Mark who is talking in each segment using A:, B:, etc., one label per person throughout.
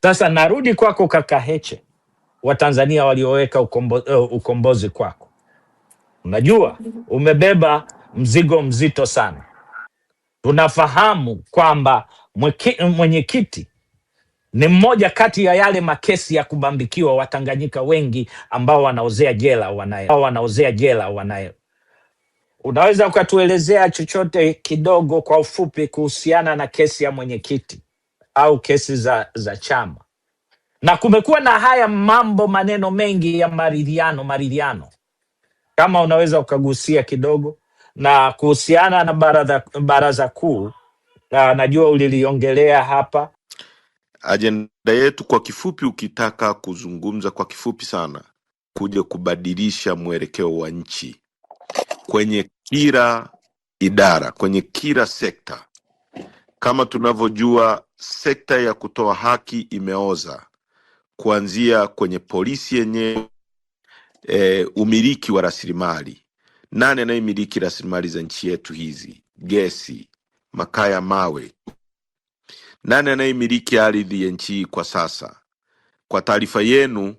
A: Sasa narudi kwako kaka Heche, Watanzania walioweka ukombozi kwako. Unajua umebeba mzigo mzito sana. Tunafahamu kwamba mwenyekiti ni mmoja kati ya yale makesi ya kubambikiwa Watanganyika wengi ambao wanaozea jela wanayo. Unaweza ukatuelezea chochote kidogo kwa ufupi kuhusiana na kesi ya mwenyekiti au kesi za chama? Na kumekuwa na haya maneno mengi ya maridhiano, kama unaweza ukagusia kidogo na kuhusiana na baraza kuu. Najua uliliongelea hapa.
B: Ajenda yetu kwa kifupi, ukitaka kuzungumza kwa kifupi sana, kuja kubadilisha mwelekeo wa nchi kwenye kila idara, kwenye kila sekta. Kama tunavyojua, sekta ya kutoa haki imeoza, kuanzia kwenye polisi yenyewe, umiliki wa rasilimali. Nani anayemiliki rasilimali za nchi yetu hizi? Gesi, makaa ya mawe. Nani anayemiliki ardhi ya nchi hii kwa sasa? Kwa taarifa yenu,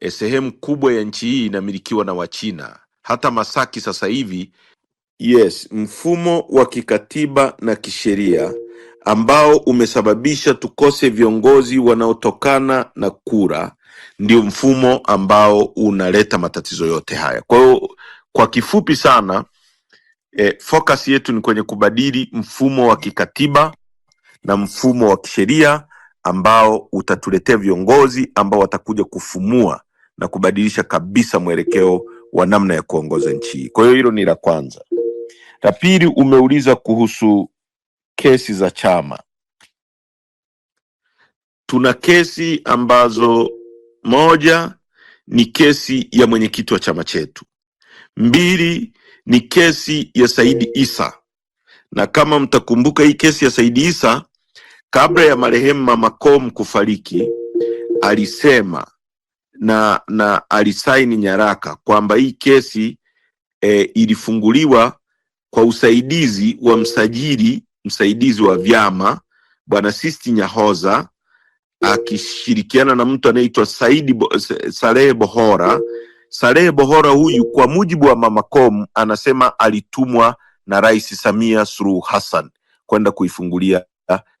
B: sehemu kubwa ya nchi hii inamilikiwa na Wachina. Hata Masaki sasa hivi. Yes, mfumo wa kikatiba na kisheria ambao umesababisha tukose viongozi wanaotokana na kura ndio mfumo ambao unaleta matatizo yote haya. Kwa hiyo kwa kifupi sana, focus yetu ni kwenye kubadili mfumo wa kikatiba na mfumo wa kisheria ambao utatuletea viongozi ambao watakuja kufumua na kubadilisha kabisa mwelekeo wa namna ya kuongoza nchi. Kwa hiyo hilo ni la kwanza. La pili, umeuliza kuhusu kesi za chama. Tuna kesi ambazo, moja ni kesi ya mwenyekiti wa chama chetu, mbili ni kesi ya Saidi Isa. Na kama mtakumbuka, hii kesi ya Saidi Isa, kabla ya marehemu Mama Komu kufariki, alisema na alisaini nyaraka kwamba hii kesi ilifunguliwa kwa usaidizi wa msaidizi wa vyama Bwana Sisti Nyahoza, akishirikiana na mtu anaitwa Salehe Bohora. Salehe Bohora huyu, kwa mujibu wa Mama Komu, anasema alitumwa na Rais Samia Suluhu Hassan kwenda kuifungulia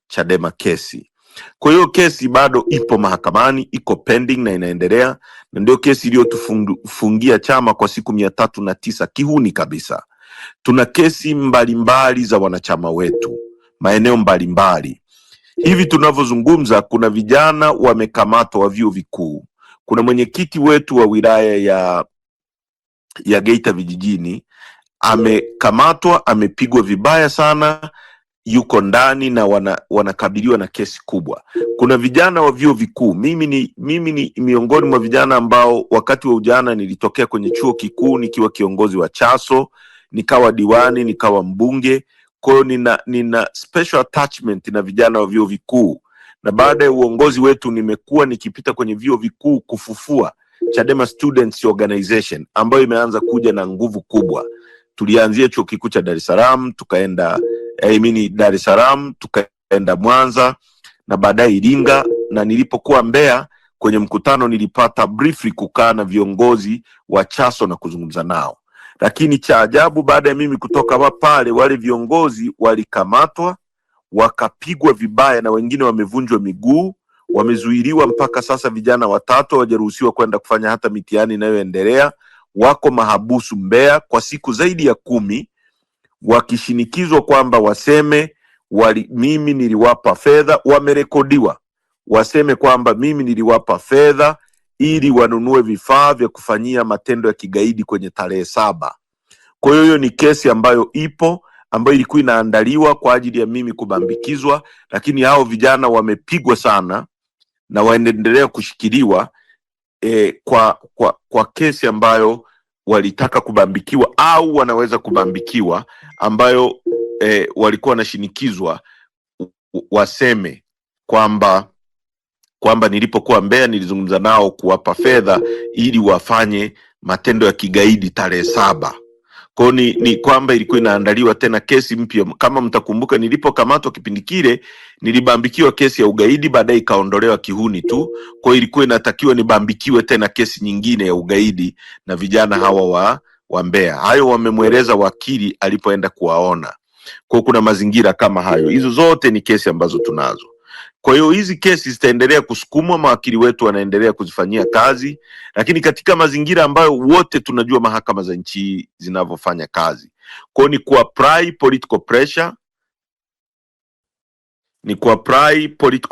B: Chadema kesi. Kwa hiyo kesi bado ipo mahakamani, iko pending na inaendelea, na ndio kesi iliyotufungia chama kwa siku 309 kihuni kabisa. Tuna kesi mbalimbali za wanachama wetu maeneo mbalimbali. Hivi tunavyozungumza, kuna vijana wamekamatwa wa vyuo vikuu. Kuna mwenyekiti wetu wa wilaya ya Geita vijijini amekamatwa, amepigwa vibaya sana, yuko ndani na wanakabiliwa na kesi kubwa. Kuna vijana wa vyuo vikuu. Mimi ni miongoni mwa vijana ambao wakati wa ujana nilitokea kwenye chuo kikuu nikiwa kiongozi wa Chaso, nikawa diwani, nikawa mbunge. Kwa hiyo nina special attachment na vijana wa vyuo vikuu, na baada ya uongozi wetu nimekuwa nikipita kwenye vyuo vikuu kufufua Chadema Students Organization ambayo imeanza kuja na nguvu kubwa. Tulianzia chuo kikuu cha Dar es Salaam, tukaenda Dar es Salaam, tukaenda Mwanza na baadaye Iringa, na nilipokuwa Mbeya kwenye mkutano nilipata briefly kukaa na viongozi wa Chaso na kuzungumza nao. Lakini cha ajabu, baada ya mimi kutoka pale, wale viongozi walikamatwa, wakapigwa vibaya, na wengine wamevunjwa miguu, wamezuiliwa. Mpaka sasa vijana 3 hawajaruhusiwa kwenda kufanya hata mitihani inayoendelea. Wako mahabusu Mbeya kwa siku zaidi ya 10, wakishinikizwa kwamba waseme mimi niliwapa fedha. Wamerekodiwa waseme kwamba mimi niliwapa fedha ili wanunue vifaa vya kufanyia matendo ya kigaidi kwenye tarehe 7. Kwa hiyo ni kesi ambayo ipo, ambayo ilikuwa inaandaliwa kwa ajili ya mimi kubambikizwa, lakini hao vijana wamepigwa sana na waendelea kushikiliwa kwa kesi ambayo walitaka kubambikiwa au wanaweza kubambikiwa, ambayo walikuwa wanashinikizwa waseme kwamba nilipokuwa Mbeya nilizungumza nao kuwapa fedha ili wafanye matendo ya kigaidi tarehe 7. Kwa ni kwamba ilikuwa inaandaliwa tena kesi mpya. Kama mtakumbuka, nilipokamatwa kipindi kile nilibambikiwa kesi ya ugaidi, baadaye ikaondolewa kihuni tu. Kwa ilikuwa inatakiwa nibambikiwe tena kesi nyingine ya ugaidi na vijana hawa wa Mbeya. Hayo wamemweleza wakili alipoenda kuwaona. Kwa kuna mazingira kama hayo. Hizo zote ni kesi ambazo tunazo. Kwa hiyo hizi kesi zitaendelea kusukumwa, mawakili wetu wanaendelea kuzifanyia kazi, lakini katika mazingira ambayo wote tunajua mahakama za nchi zinavyofanya kazi. Kwa hiyo ni kuapply political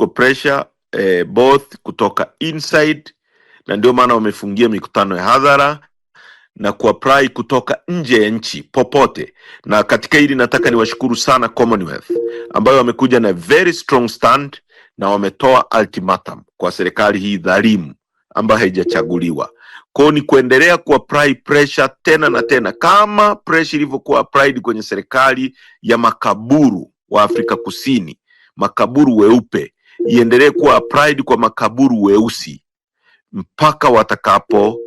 B: pressure, both kutoka inside, na ndio maana wamefungia mikutano ya hadhara, na kuapply kutoka nje ya nchi popote. Na katika hili nataka niwashukuru sana Commonwealth ambayo wamekuja na very strong stand na wametoa ultimatum kwa serikali hii dhalimu ambayo haijachaguliwa. Kwa ni kuendelea kuapply pressure tena na tena, kama pressure ilivyokuwa applied kwenye serikali ya makaburu wa Afrika Kusini, makaburu weupe, iendelee kuwa applied kwa makaburu weusi mpaka watakapo,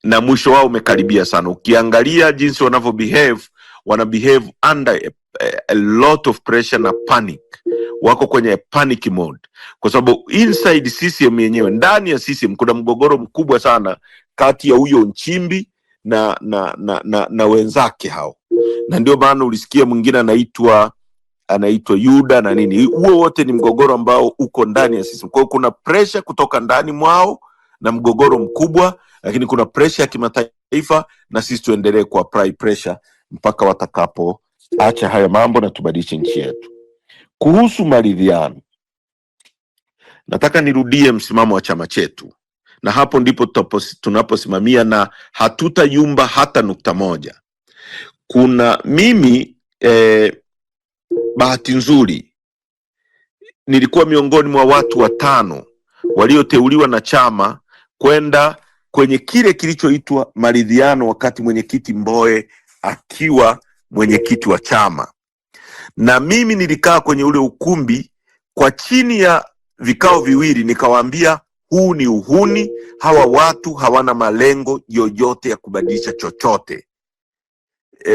B: na mwisho wao umekaribia sana. Ukiangalia jinsi wana behave under a lot of pressure na panic. Wako kwenye panic mode kwa sababu inside CCM yenyewe, ndani ya CCM kuna mgogoro mkubwa sana kati ya huyo Nchimbi na wenzake hao, na ndio maana ulisikia mwingine anaitwa Yuda na nini. Huo wote ni mgogoro ambao uko ndani ya CCM. Kwa hiyo kuna pressure kutoka ndani mwao na mgogoro mkubwa, lakini kuna pressure ya kimataifa, na sisi tuendelee kuapply pressure mpaka watakapo acha haya mambo na tubadilishe nchi yetu. Kuhusu maridhiano, nataka nirudie msimamo wa chama chetu, na hapo ndipo tunaposimamia na hatutayumba hata nukta moja. Mimi bahati nzuri nilikuwa miongoni mwa watu 5 walioteuliwa na chama kwenda kwenye kile kilichoitwa maridhiano wakati mwenyekiti Mbowe akiwa mwenyekiti wa chama. Na mimi nilikaa kwenye ule ukumbi kwa chini ya vikao viwili, nikawaambia huu ni uhuni, hawa watu hawana malengo yoyote ya kubadilisha chochote.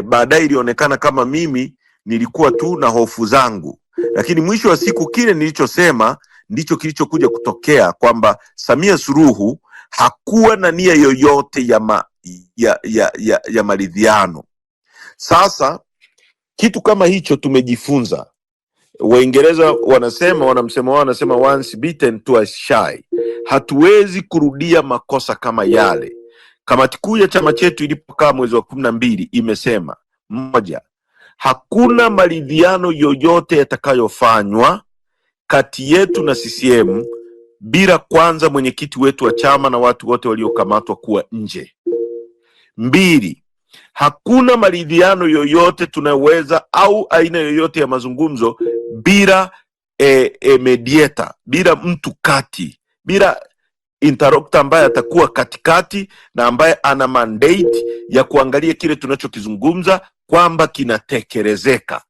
B: Baadaye ilionekana kama mimi nilikuwa tu na hofu zangu, lakini mwisho wa siku kile nilichosema ndicho kilichokuja kutokea, kwamba Samia Suluhu hakuwa na nia yoyote ya maridhiano. Sasa kitu kama hicho tumejifunza. Waingereza wanasema once beaten twice shy. Hatuwezi kurudia makosa kama yale. Kamati kuu ya chama chetu ilipokaa mwezi wa 12 imesema, 1, hakuna maridhiano yoyote yatakayofanywa kati yetu na CCM bila kwanza mwenyekiti wetu wa chama na watu wote waliokamatwa kuwa nje. 2, hakuna maridhiano yoyote tunaweza au aina yoyote ya mazungumzo bila mediator, bila mtu kati, bila interlocutor ambaye atakuwa katikati na ambaye ana mandate ya kuangalia kile tunachokizungumza kwamba kinatekelezeka.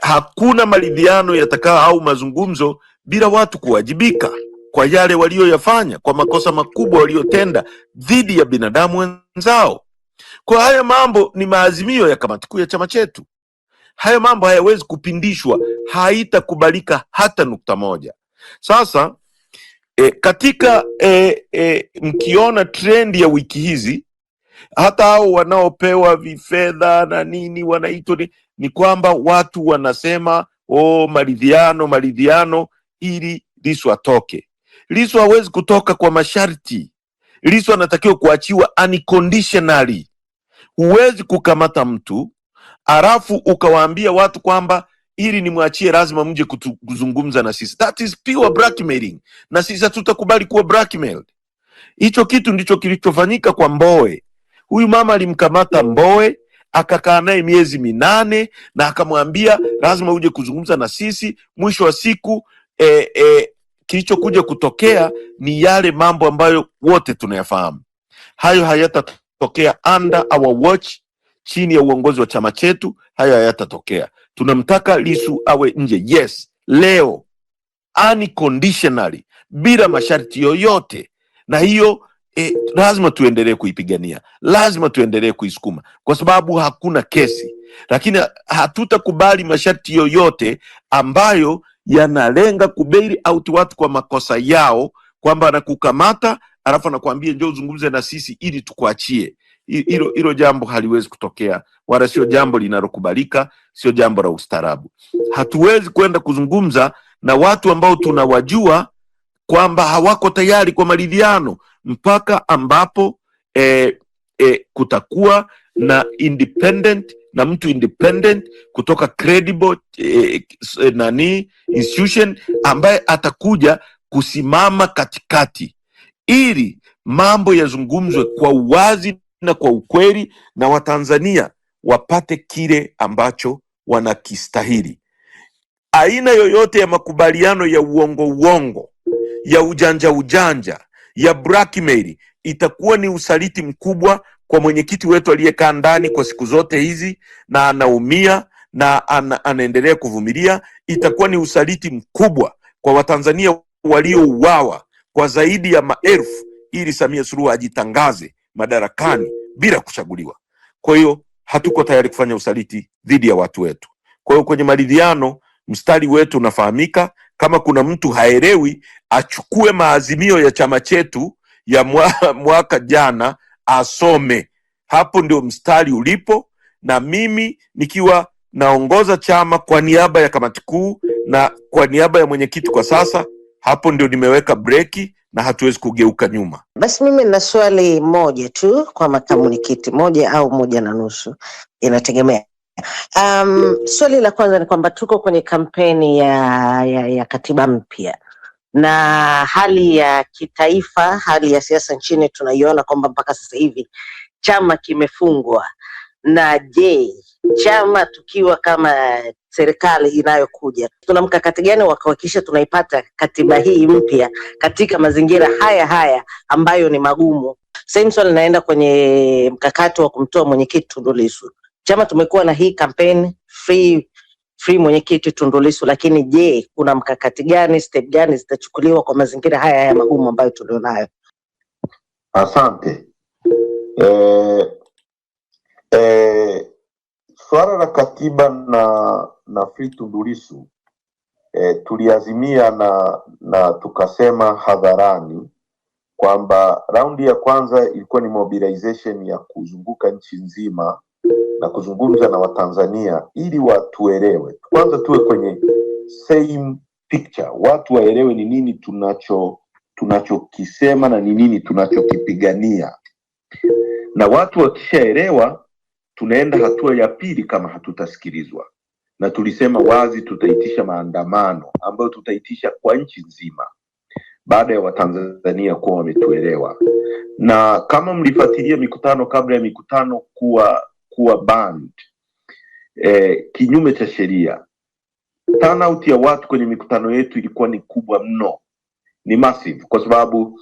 B: Hakuna maridhiano yatakao au mazungumzo bila watu kuwajibika kwa yale walioyafanya, kwa makosa makubwa waliotenda dhidi ya binadamu wenzao. Kwa haya mambo ni maazimio ya kamati kuu ya chama chetu. Haya mambo hayawezi kupindishwa, haitakubalika hata nukta moja. Sasa katika mkiona trend ya wiki hizi, hata hao wanaopewa vifedha na nini wanaitwa ni kwamba watu wanasema maridhiano ili Lissu atoke. Lissu hawezi kutoka kwa masharti. Lissu anatakiwa kuachiwa unconditionally. Huwezi kukamata mtu alafu ukawaambia watu kwamba ili nimwachie lazima mje kuzungumza na sisi. That is pure blackmailing, na sisi hatutakubali kuwa blackmailed. Hicho kitu ndicho kilichofanyika kwa Mbowe. Huyu mama alimkamata Mbowe, akakaa naye miezi 8 na akamwambia lazima uje kuzungumza na sisi. Mwisho wa siku kilichokuja kutokea ni yale mambo ambayo wote tunayafahamu. Hayo hayatatokea under our watch, chini ya uongozi wa chama chetu. Hayo hayatatokea. Tunamtaka Lissu awe nje, yes, leo, unconditionally, bila masharti yoyote. Na hiyo lazima tuendelee kuipigania, lazima tuendelee kuisukuma kwa sababu hakuna kesi, lakini hatutakubali masharti yoyote ambayo yanalenga kubail out watu kwa makosa yao, kwamba anakukamata alafu anakuambia njoo uzungumze na sisi ili tukuachie. Hilo jambo haliwezi kutokea, wala sio jambo linalokubalika, sio jambo la ustaarabu. Hatuwezi kwenda kuzungumza na watu ambao tunawajua kwamba hawako tayari kwa maridhiano mpaka ambapo kutakuwa na mtu independent kutoka credible institution ambaye atakuja kusimama katikati ili mambo yazungumzwe kwa uwazi na kwa ukweli, na Watanzania wapate kile ambacho wanakistahili. Aina yoyote ya makubaliano ya uongo, ya ujanja, ya blackmail itakuwa ni usaliti mkubwa kwa mwenyekiti wetu aliyekaa ndani kwa siku zote hizi na anaumia na anaendelea kuvumilia. Itakuwa ni usaliti mkubwa kwa Watanzania waliouawa kwa zaidi ya maelfu ili Samia Suluhu ajitangaze madarakani bila kuchaguliwa. Kwa hiyo hatuko tayari kufanya usaliti dhidi ya watu wetu. Kwa hiyo kwenye maridhiano mstari wetu unafahamika. Kama kuna mtu haelewi, achukue maazimio ya chama chetu ya mwaka jana asome. Hapo ndio mstari ulipo, na mimi nikiwa naongoza chama kwa niaba ya kamati kuu na kwa niaba ya mwenyekiti kwa sasa, hapo ndio nimeweka breki na hatuwezi kugeuka nyuma.
C: Basi mimi na swali moja tu kwa makamu mwenyekiti, moja au moja na nusu, inategemea. Swali la kwanza ni kwamba tuko kwenye kampeni ya katiba mpya, na hali ya kitaifa, hali ya siasa nchini tunaiona kwamba mpaka sasa hivi chama kimefungwa. Na je, chama tukiwa kama serikali inayokuja, tuna mkakati gani wa kuhakikisha tunaipata katiba hii mpya katika mazingira haya ambayo ni magumu? Same swali naenda kwenye mkakati wa kumtoa mwenyekiti Tundu Lissu. Chama tumekuwa na hii kampeni free mwenyekiti Tundu Lissu, lakini je, kuna mkakati gani, step gani zitachukuliwa kwa mazingira haya magumu ambayo tulionayo?
D: Asante. Swala la katiba na free Tundu Lissu tuliazimia na tukasema hadharani kwamba raundi ya kwanza ilikuwa ni mobilization ya kuzunguka nchi nzima na kuzungumza na Watanzania ili watuelewe. Kwanza tuwe kwenye same picture, watu waelewe ni nini tunachokisema na ni nini tunachokipigania. Na watu wakishaelewa, tunaenda hatua ya pili kama hatutasikilizwa. Na tulisema wazi tutaitisha maandamano ambayo tutaitisha kwa nchi nzima baada ya Watanzania kuwa wametuelewa. Na kama mlifuatilia mikutano kabla ya mikutano kuwa banned kinyume cha sheria, turnout ya watu kwenye mikutano yetu ilikuwa ni kubwa mno, ni massive, kwa sababu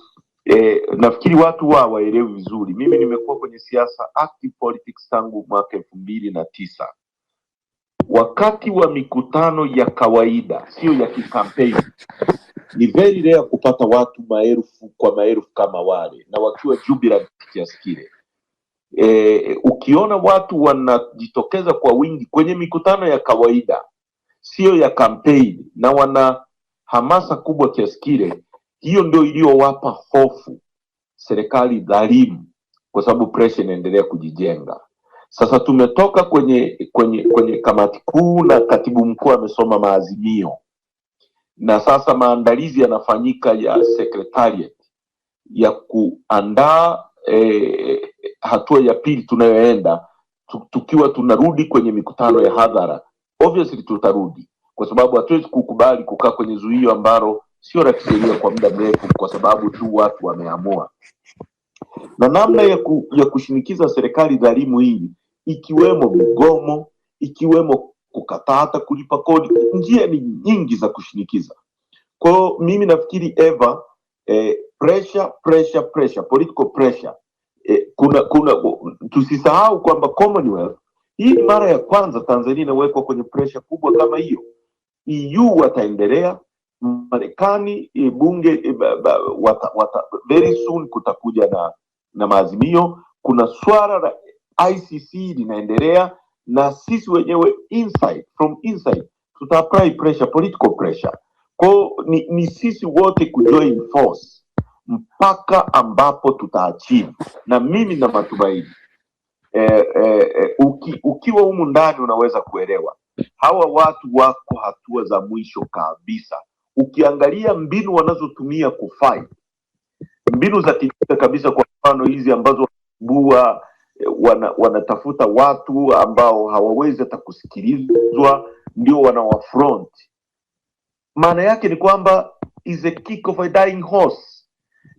D: nafikiri watu waelewi vizuri. Mimi nimekuwa kwenye siasa, active politics, tangu mwaka 2009. Wakati wa mikutano ya kawaida, sio ya kikampeni, ni very rare kupata watu maelfu kwa maelfu kama wale, na wakiwa jubilant kiasi kile. Ukiona watu wanajitokeza kwa wingi kwenye mikutano ya kawaida, sio ya kampeni, na wana hamasa kubwa kiasi kile, hiyo ndio iliyowapa hofu serikali dhalimu, kwa sababu pressure inaendelea kujijenga. Sasa tumetoka kwenye kamati kuu na katibu mkuu amesoma maazimio, na sasa maandalizi yanafanyika ya secretariat ya kuandaa hatua ya pili tunayoenda, tukiwa tunarudi kwenye mikutano ya hadhara. Obviously tutarudi, kwa sababu hatuwezi kukubali kukaa kwenye zuio ambalo sio la kisheria kwa muda mrefu kwa sababu tu watu wameamua. Na namna ya kushinikiza serikali dhalimu hii, ikiwemo migomo, ikiwemo kukataa hata kulipa kodi, njia ni nyingi za kushinikiza. Kwa mimi nafikiri pressure, political pressure. Tusisahau kwamba Commonwealth, hii ni mara ya kwanza Tanzania inawekwa kwenye pressure kubwa kama hiyo. EU wataendelea, Marekani bunge very soon kutakuja na maazimio. Kuna swala la ICC linaendelea, na sisi wenyewe from inside tuta apply pressure, political pressure. Kwa ni sisi wote kujoin force mpaka ambapo tutaachieve, na mimi na matumaini ukiwa humu ndani unaweza kuelewa hawa watu wako hatua za mwisho kabisa. Ukiangalia mbinu wanazotumia kufight, mbinu za kijinga kabisa, kwa mfano hizi ambazo wanatafuta watu ambao hawawezi hata kusikilizwa ndio wanawafront. Maana yake ni kwamba is a kick of a dying horse,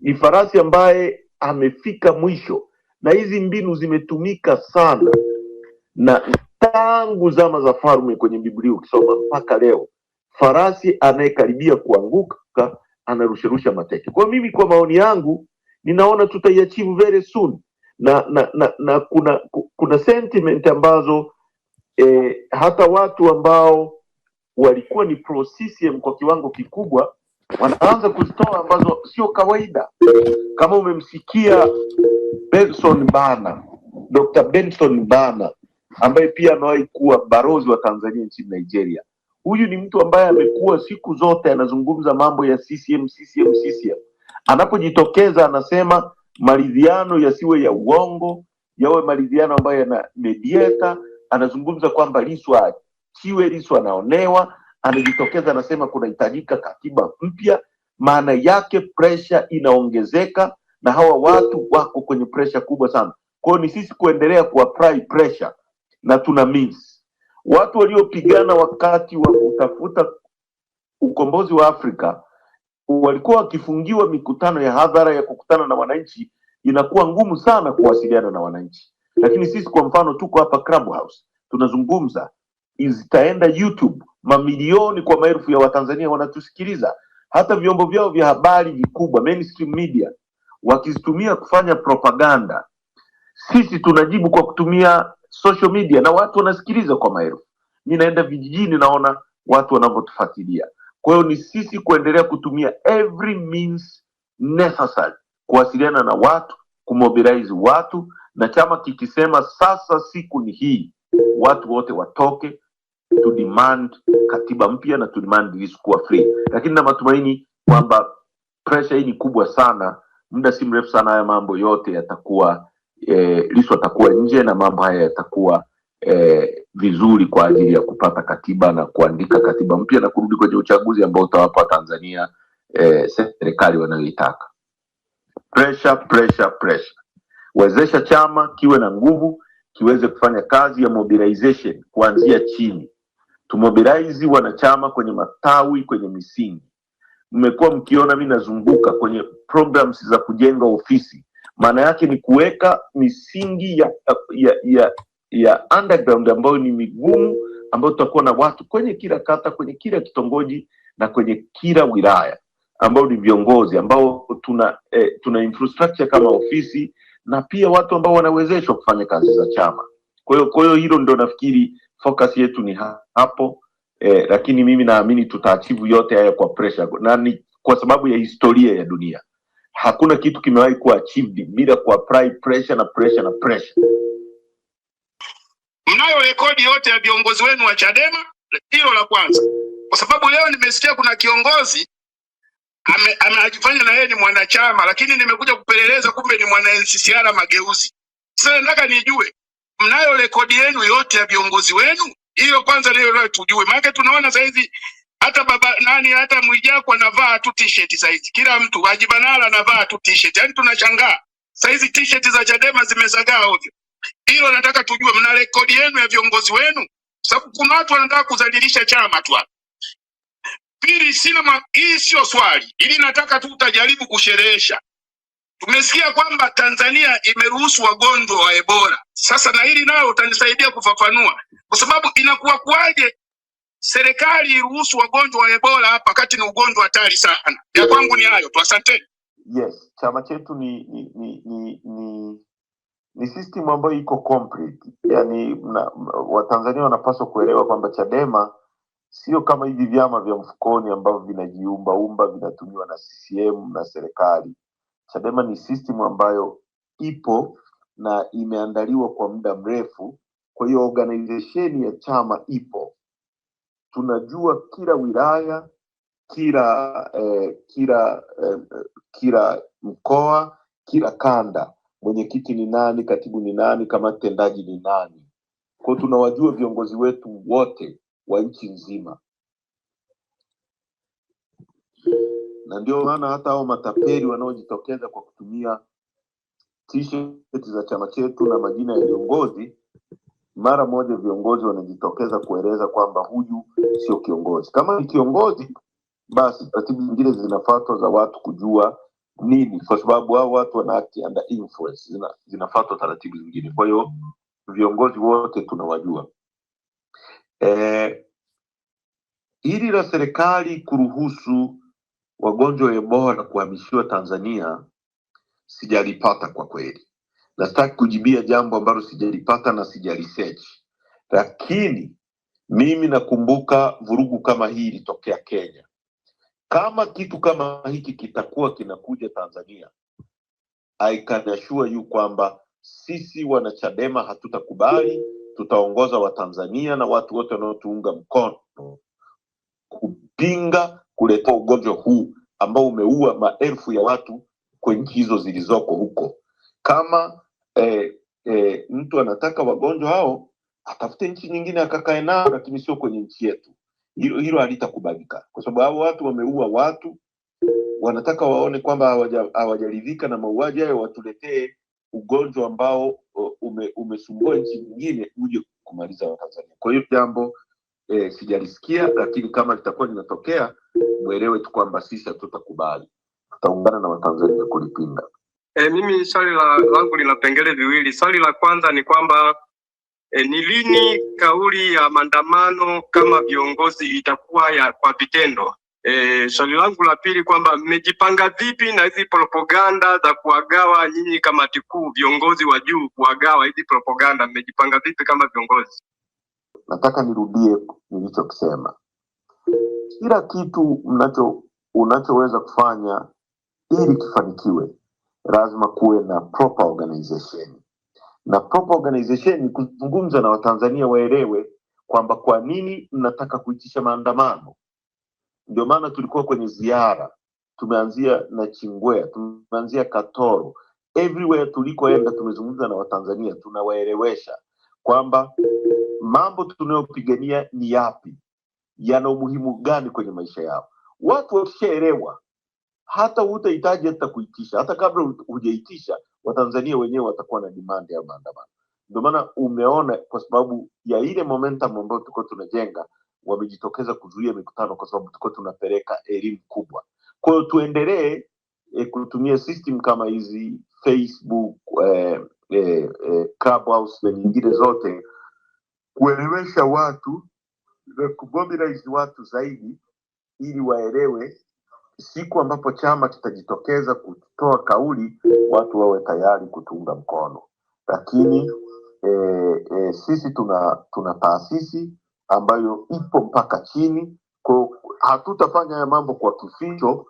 D: ni farasi ambaye amefika mwisho. Na hizi mbinu zimetumika sana na tangu zama za Falme kwenye Biblia ukisoma mpaka leo. Farasi anayekaribia kuanguka anarusherusha mateke. Kwa mimi, kwa maoni yangu, ninaona tutaiachieve very soon, na kuna sentiment ambazo hata watu ambao walikuwa ni pro CCM kwa kiwango kikubwa wanaanza kuzitoa, ambazo sio kawaida. Kama umemsikia Benson Bana, Dr. Benson Bana ambaye pia amewahi kuwa balozi wa Tanzania nchini Nigeria. Huyu ni mtu ambaye amekuwa siku zote anazungumza mambo ya CCM. Anapojitokeza anasema maridhiano yasiwe ya uongo, yawe maridhiano ambayo yana mediator. Anazungumza kwamba Lissu achiwe, Lissu anaonewa. Anajitokeza anasema kunahitajika katiba mpya. Maana yake pressure inaongezeka, na hawa watu wako kwenye pressure kubwa sana. Kwa hiyo ni sisi kuendelea kuapply pressure, na tuna miss watu waliopigana wakati wa kutafuta ukombozi wa Afrika. Walikuwa wakifungiwa mikutano ya hadhara ya kukutana na wananchi, inakuwa ngumu sana kuwasiliana na wananchi. Lakini sisi kwa mfano tuko hapa Clubhouse tunazungumza, itaenda YouTube, mamilioni kwa maelfu ya Watanzania wanatusikiliza. Hata vyombo vyao vya habari vikubwa, mainstream media, wakizitumia kufanya propaganda, sisi tunajibu kwa kutumia social media na watu wanasikiliza kwa maelfu. Mimi naenda vijijini naona watu wanavyotufuatilia. Kwa hiyo ni sisi kuendelea kutumia every means necessary kuwasiliana na watu, kumobilize watu, na chama kikisema sasa siku ni hii, watu wote watoke to demand katiba mpya na to demand Lissu kuwa free. Lakini na matumaini kwamba pressure hii ni kubwa sana, muda si mrefu sana haya mambo yote yatakuwa Lissu atakuwa nje, na mambo haya yatakuwa vizuri kwa ajili ya kupata katiba na kuandika katiba mpya na kurudi kwenye uchaguzi ambao utawapa Tanzania serikali wanayoitaka. Pressure. Wezesha chama kiwe na nguvu, kiweze kufanya kazi ya mobilization kuanzia chini. Tumobilize wanachama kwenye matawi, kwenye misingi. Mmekuwa mkiona mimi nazunguka kwenye programs za kujenga ofisi. Maana yake ni kuweka misingi ya underground ambayo ni migumu, ambayo tutakuwa na watu kwenye kila kata, kwenye kila kitongoji na kwenye kila wilaya, ambao ni viongozi ambao tuna infrastructure kama ofisi, na pia watu ambao wanawezeshwa kufanya kazi za chama. Kwa hiyo hilo ndio nafikiri focus yetu ni hapo. Lakini mimi naamini tutaachieve yote haya kwa pressure, na ni kwa sababu ya historia ya dunia. Hakuna kitu kimewahi kuwa achieved bila kuapply pressure na pressure.
E: Mnayo rekodi yote ya viongozi wenu wa Chadema, hilo la kwanza. Kwa sababu leo nimesikia kuna kiongozi amejifanya na yeye ni mwanachama, lakini nimekuja kupeleleza kumbe ni mwana NCCR Mageuzi. Sasa nataka nijue mnayo rekodi yenu yote ya viongozi wenu? Hiyo kwanza leo tujue. Maana tunaona saizi hata hata Mwijaku anavaa tu t-shirt saizi. Kila mtu Wajibanala anavaa tu t-shirt. Yaani tunashangaa. Saizi t-shirt za Chadema zimezagaa ovyo. Hilo nataka tujue, mna rekodi yenu ya viongozi wenu? Sababu kuna watu wanataka kudhalilisha chama tu hapa. Pili, hii sio swali. Ili nataka tu utajaribu kusherehesha. Tumesikia kwamba Tanzania imeruhusu wagonjwa wa Ebola. Sasa na hili nao utanisaidia kufafanua. Kwa sababu inakuwa kuaje serikali iruhusu wagonjwa wa Ebola hapa kati ni ugonjwa hatari sana? Ya kwangu ni hayo tu, asante.
D: Yes, chama chetu ni system ambayo iko complete. Yaani Watanzania wanapaswa kuelewa kwamba Chadema sio kama hivi vyama vya mfukoni ambavyo vinajiumba vinatumiwa na CCM na serikali. Chadema ni system ambayo ipo na imeandaliwa kwa muda mrefu. Kwa hiyo organization ya chama ipo, tunajua kila wilaya, kila mkoa, kila kanda, mwenyekiti ni nani, katibu ni nani, kamati tendaji ni nani. Kwa hiyo tunawajua viongozi wetu wote wa nchi nzima, na ndio maana hata hao matapeli wanaojitokeza kwa kutumia t-shirt za chama chetu na majina ya viongozi, mara moja viongozi wanajitokeza kueleza kwamba huyu sio kiongozi. Kama ni kiongozi, basi taratibu zingine zinafuatwa za watu kujua nini, kwa sababu hao watu wana act under influence, zinafuatwa taratibu zingine. Kwa hiyo viongozi wote tunawajua. Hili la serikali kuruhusu wagonjwa wa Ebola kuhamishiwa Tanzania sijalipata kwa kweli, na sitaki kujibia jambo ambalo sijalipata na sijalisearch. Lakini mimi nakumbuka vurugu kama hii ilitokea Kenya. Kama kitu kama hiki kitakuwa kinakuja Tanzania, I can assure you kwamba sisi wanachadema hatutakubali. Tutaongoza Watanzania na watu wote wanaotuunga mkono kupinga kuleta ugonjwa huu ambao umeua maelfu ya watu kwenye nchi hizo zilizoko huko. Kama mtu anataka wagonjwa hao atafute nchi nyingine akakae nao, lakini sio kwenye nchi yetu. Hilo halitakubalika, kwa sababu hao watu wameua watu, wanataka waone kwamba hawajaridhika na mauaji hayo, watuletee ugonjwa ambao umesumbua nchi nyingine uje kumaliza Watanzania. Kwa hiyo jambo sijalisikia, lakini kama litakuwa linatokea, muelewe tu kwamba sisi hatutakubali, tutaungana na Watanzania kulipinga.
F: Mimi swali langu lina vipengele viwili. Swali la kwanza ni kwamba ni lini kauli ya maandamano kama viongozi itakuwa ya kwa vitendo? Swali langu la pili kwamba mmejipanga vipi na hizi propaganda za kuwagawa nyinyi kamati kuu, viongozi wa juu, kuwagawa hizi propaganda, mmejipanga vipi kama viongozi?
D: Nataka nirudie nilichokisema. Kila kitu unachoweza kufanya ili kifanikiwe, lazima kuwe na proper organization. Na proper organization ni kuzungumza na Watanzania waelewe kwamba kwa nini mnataka kuitisha maandamano. Ndio maana tulikuwa kwenye ziara, tumeanzia na Chingwea, tumeanzia Katoro, everywhere tulikoenda tumezungumza na Watanzania, tunawaelewesha kwamba mambo tunayopigania ni yapi, yana umuhimu gani kwenye maisha yao. Watu wakishaelewa, hata hutahitaji hata kuitisha, hata kabla hujaitisha Watanzania wenyewe watakuwa na demand ya maandamano. Ndio maana umeona kwa sababu ya ile momentum ambayo tulikuwa tunajenga, wamejitokeza kuzuia mikutano kwa sababu tulikuwa tunapeleka elimu kubwa. Kwa hiyo tuendelee kutumia system kama hizi Facebook, Clubhouse na nyingine zote kuelewesha watu na kumobilize watu zaidi, ili waelewe siku ambapo chama kitajitokeza kutoa kauli, watu wawe tayari kutunga mkono. Lakini sisi tuna taasisi ambayo ipo mpaka chini, kwa hatutafanya ya mambo kwa kificho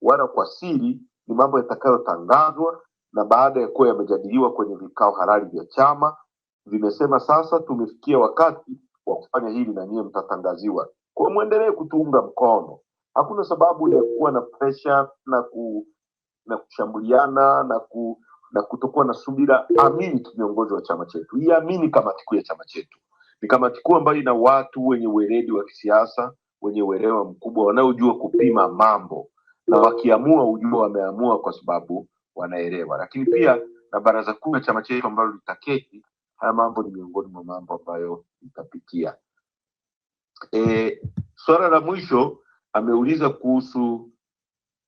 D: wala kwa siri. Ni mambo yatakayotangazwa, na baada ya kuwa yamejadiliwa kwenye vikao halali vya chama, vimesema sasa tumefikia wakati wa kufanya hili na nyie mtatangaziwa. Kwa muendelee kutuunga mkono. Hakuna sababu ya kuwa na pressure na kushambuliana na kutokuwa na subira. Amini kiongozi wa chama chetu, iamini kamati kuu ya chama chetu. Ni kamati kuu ambayo ina watu wenye weledi wa kisiasa, wenye uelewa mkubwa, wanaojua kupima mambo, na wakiamua ujua wameamua kwa sababu wanaelewa. Lakini pia na baraza kuu ya chama chetu ambalo litaketi, haya mambo ni miongoni mwa mambo ambayo itapitia. Swala la mwisho ameuliza kuhusu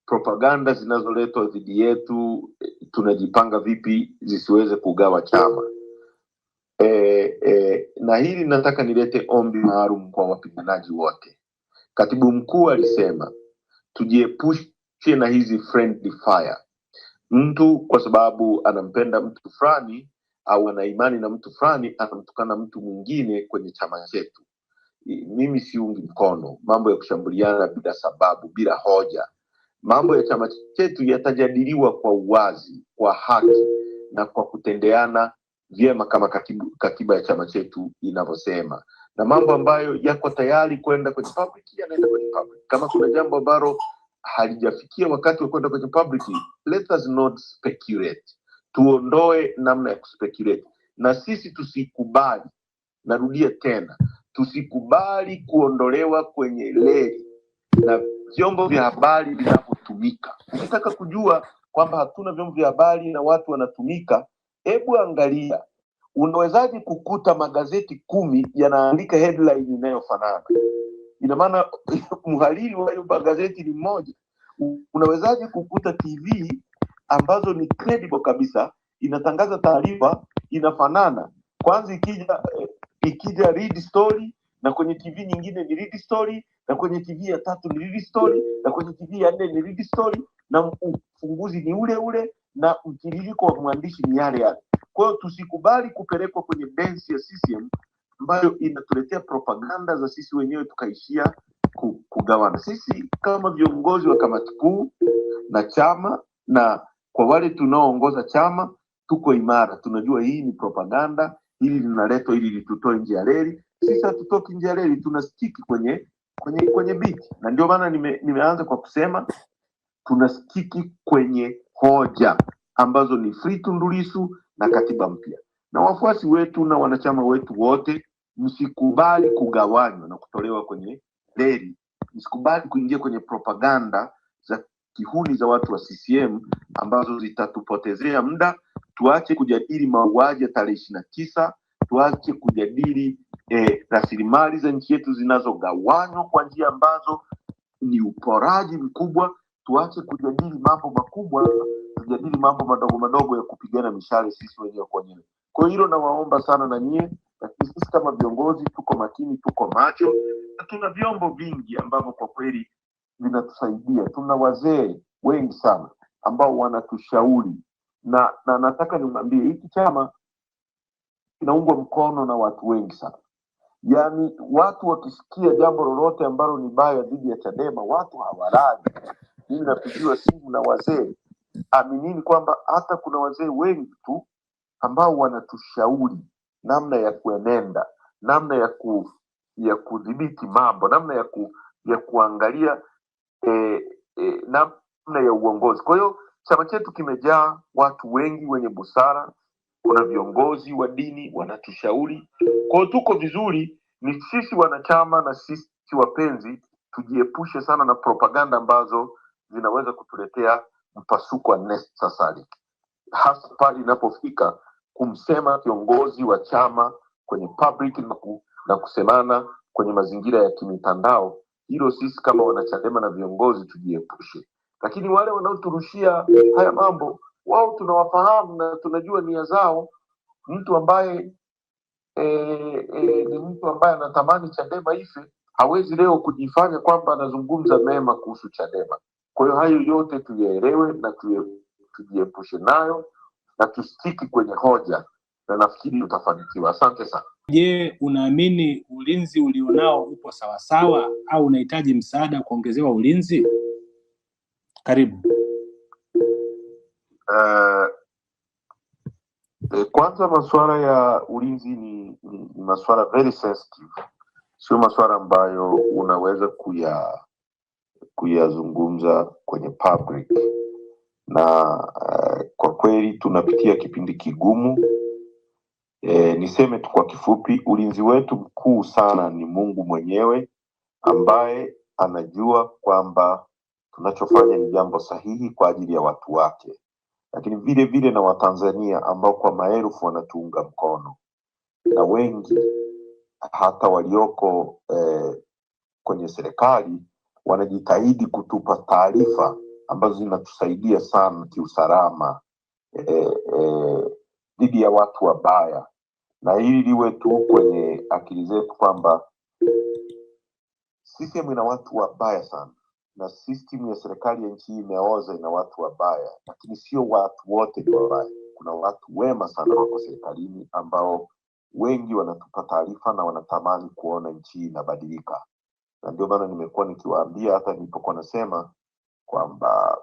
D: propaganda zinazoletwa dhidi yetu, tunajipanga vipi zisiweze kugawa chama. Na hili nataka nilete ombi maalum kwa wapiganaji wote. Katibu mkuu alisema tujiepushe na hizi friendly fire. Mtu kwa sababu anampenda mtu fulani au ana imani na mtu fulani anamtukana mtu mwingine kwenye chama chetu. mimi siungi mkono mambo ya kushambuliana bila sababu, bila hoja. Mambo ya chama chetu yatajadiliwa kwa uwazi, kwa haki na kwa kutendeana vyema kama katiba ya chama chetu inavyosema, na mambo ambayo yako tayari kwenda kwenye public yanaenda kwenye public. Kama kuna jambo ambalo halijafikia wakati wa kwenda kwenye public, let us not speculate. Tuondoe namna ya kuspeculate, na sisi tusikubali, narudia tena, tusikubali kuondolewa kwenye reli na vyombo vya habari vinavyotumika. Ukitaka kujua kwamba hatuna vyombo vya habari na watu wanatumika, hebu angalia, unawezaje kukuta magazeti 10 yanaandika headline inayofanana? Ina maana mhariri wa hiyo magazeti ni mmoja. Unawezaje kukuta TV ambazo ni credible kabisa inatangaza taarifa inafanana? Kwanza ikija read story, na kwenye TV nyingine ni read story, na kwenye TV ya 3 ni read story, na kwenye TV ya 4 ni read story, na ufunguzi ni ule ule, na mtiririko wa mwandishi ni yale yale. Kwa hiyo tusikubali kupelekwa kwenye benchi ya CCM ambayo inatuletea propaganda za sisi wenyewe tukaishia kugawana. Sisi kama viongozi wa kamati kuu na chama, na kwa wale tunaoongoza chama, tuko imara. Tunajua hii ni propaganda, hili linaletwa ili litutoe nje ya reli. Sisi hatutoki nje ya reli, tunastiki kwenye biti. Na ndio maana nimeanza kwa kusema tunastiki kwenye hoja ambazo ni free Tundu Lissu na katiba mpya. Na wafuasi wetu na wanachama wetu wote, msikubali kugawanywa na kutolewa kwenye reli. Msikubali kuingia kwenye propaganda za kihuni za watu wa CCM ambazo zitatupotezea muda. Tuache kujadili mauaji ya tarehe 29, tuache kujadili rasilimali za nchi yetu zinazogawanywa kwa njia ambazo ni uporaji mkubwa. Tuache kujadili mambo makubwa, tujadili mambo madogo madogo ya kupigana mishale sisi wenyewe kwa wenyewe. Kwa hilo nawaomba sana na nyie, lakini sisi kama viongozi tuko makini, tuko macho, na tuna vyombo vingi ambavyo kwa kweli vinatusaidia. Tuna wazee wengi sana ambao wanatushauri, na nataka nimwambie hiki chama kinaungwa mkono na watu wengi sana. Yaani watu wakisikia jambo lolote ambalo ni baya dhidi ya Chadema, watu hawalali. Mimi napigiwa simu na wazee. Aminini kwamba hata kuna wazee wengi tu ambao wanatushauri namna ya kuenenda, namna ya kudhibiti mambo, namna ya kuangalia namna ya uongozi. Kwa hiyo chama chetu kimejaa watu wengi wenye busara. Kuna viongozi wa dini wanatushauri. Kwa hiyo tuko vizuri. Ni sisi wanachama na sisi wapenzi tujiepushe sana na propaganda ambazo zinaweza kutuletea mpasuko unnecessary, hasa pale inapofika kumsema kiongozi wa chama kwenye public na kusemana kwenye mazingira ya kimitandao. Hilo sisi kama wanachadema na viongozi tujiepushe. Lakini wale wanaoturushia haya mambo, wao tunawafahamu na tunajua nia zao. Mtu ambaye ni mtu ambaye anatamani Chadema ife hawezi leo kujifanya kwamba anazungumza mema kuhusu Chadema. Kwa hiyo hayo yote tuyaelewe na tujiepushe nayo na tustiki kwenye hoja, na nafikiri utafanikiwa. Asante sana.
G: Je, unaamini ulinzi ulionao upo sawasawa au unahitaji msaada kuongezewa ulinzi? Karibu.
D: Kwanza masuala ya ulinzi ni masuala very sensitive. Sio masuala ambayo unaweza kuyazungumza kwenye public. Na kwa kweli tunapitia kipindi kigumu. Niseme tu kwa kifupi, ulinzi wetu mkuu sana ni Mungu mwenyewe, ambaye anajua kwamba tunachofanya ni jambo sahihi kwa ajili ya watu wake, lakini vile vile na Watanzania ambao kwa maelfu wanatuunga mkono, na wengi hata walioko kwenye serikali wanajitahidi kutupa taarifa ambazo zinatusaidia sana kiusalama dhidi ya watu wabaya. Na hili liwe tu kwenye akili zetu kwamba system ina watu wabaya sana, na system ya serikali ya nchi imeoza, ina watu wabaya, lakini sio watu wote ni wabaya. Kuna watu wema sana wako serikalini ambao wengi wanatupa taarifa na wanatamani kuona nchi inabadilika, na ndio maana nimekuwa nikiwaambia hata nilipokuwa nasema kwamba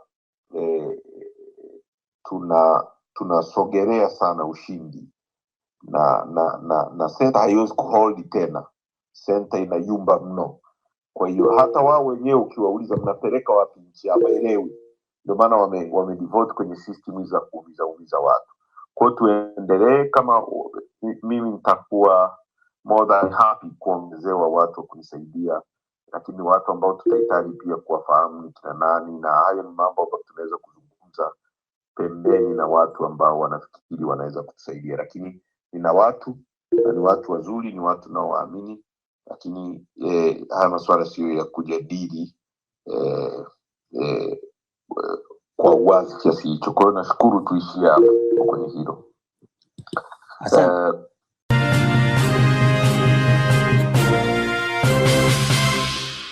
D: tunasogelea sana ushindi na senta haiwezi kuhold tena, senta inayumba mno. Kwa hiyo hata wao wenyewe ukiwauliza mnapeleka wapi nchi, hawaelewi. Ndio maana wamedevote kwenye system za kuumiza watu. Kwa hiyo tuendelee, kama mimi nitakuwa more than happy kuongezewa watu kunisaidia, lakini watu ambao tutahitaji pia kuwafahamu ni kina nani, na hayo ni mambo ambayo tunaweza kuzungumza pembeni na watu ambao wanafikiri wanaweza kutusaidia. Lakini nina watu na ni watu wazuri, ni watu naowaamini, lakini haya masuala sio ya kujadili kwa uwazi kiasi hicho. Kwa hiyo nashukuru tuishie hapo kwenye hilo.